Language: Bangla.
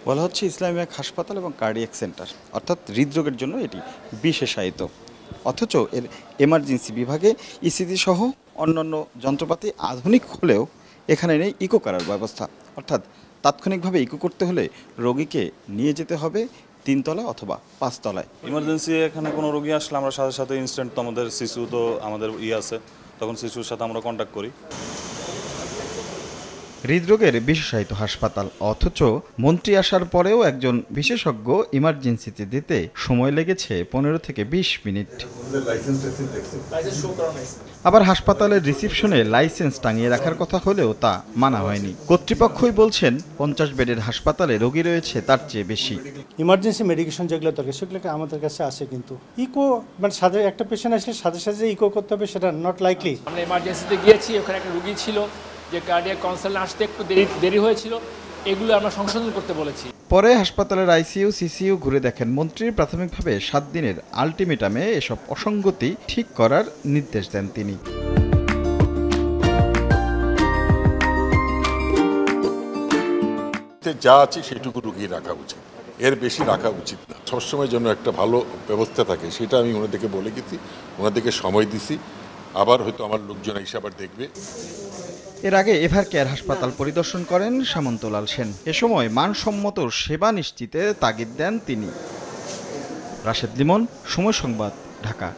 বলা হচ্ছে ইসলামিক হাসপাতাল এবং কার্ডিয়াক সেন্টার, অর্থাৎ হৃদরোগের জন্য এটি বিশেষায়িত। অথচ এর এমার্জেন্সি বিভাগে ইসিজি সহ অন্যান্য যন্ত্রপাতি আধুনিক হলেও এখানে নেই ইকো করার ব্যবস্থা। অর্থাৎ তাৎক্ষণিকভাবে ইকো করতে হলে রোগীকে নিয়ে যেতে হবে 3 তলা অথবা 5 তলায়। ইমার্জেন্সি এখানে কোনো রোগী আসলে আমরা সাথে সাথে ইনস্ট্যান্ট তো আমাদের শিশু তো আমাদের আছে, তখন শিশুর সাথে আমরা কন্ট্যাক্ট করি। হৃদরোগের বিশেষায়িত হাসপাতাল, অথচ মন্ত্রী আসার পরেও একজন বিশেষজ্ঞ ইমার্জেন্সিতে দিতে সময় লেগেছে 15 থেকে 20 মিনিট। আবার হাসপাতালের রিসিপশনে লাইসেন্স টাঙিয়ে রাখার কথা হলেও তা মানা হয়নি। কর্তৃপক্ষই বলছেন 50 বেডের হাসপাতালে রোগী রয়েছে তার চেয়ে বেশি। ইমার্জেন্সি মেডিকেশন যেগুলো দরকার সেগুলো আমাদের কাছে আসে, কিন্তু ইকো মানে সাথে একটা পেশেন্ট আসলে সাথে সাথে ইকো করতে হবে সেটা নট লাইকলি। আমরা ইমার্জেন্সিতে গিয়েছি, ওখানে একটা রোগী ছিল যে কার্ডিয়াক কনসাল্ট আসতে একটু দেরি হয়েছিল, এগুলো আমরা সংশোধন করতে বলেছি। পরে হাসপাতালের আইসিইউ সিসিইউ ঘুরে দেখেন মন্ত্রী। প্রাথমিকভাবে 7 দিনের আলটিমেটামে এসব অসঙ্গতি ঠিক করার নির্দেশ দেন তিনি। যা আছে সেটুকু রুগী রাখা উচিত, এর বেশি রাখা উচিত না। সবসময় জন্য একটা ভালো ব্যবস্থা থাকে, সেটা আমি ওনাদেরকে বলে গেছি, ওনাদেরকে সময় দিছি। আবার হয়তো আমার লোকজন এসে আবার দেখবে। এর আগে এভার কেয়ার হাসপাতাল পরিদর্শন করেন সামন্তলাল সেন। এ সময় মানসম্মত সেবা নিশ্চিতে তাগিদ দেন তিনি। রাশেদ লিমন, সময় সংবাদ, ঢাকা।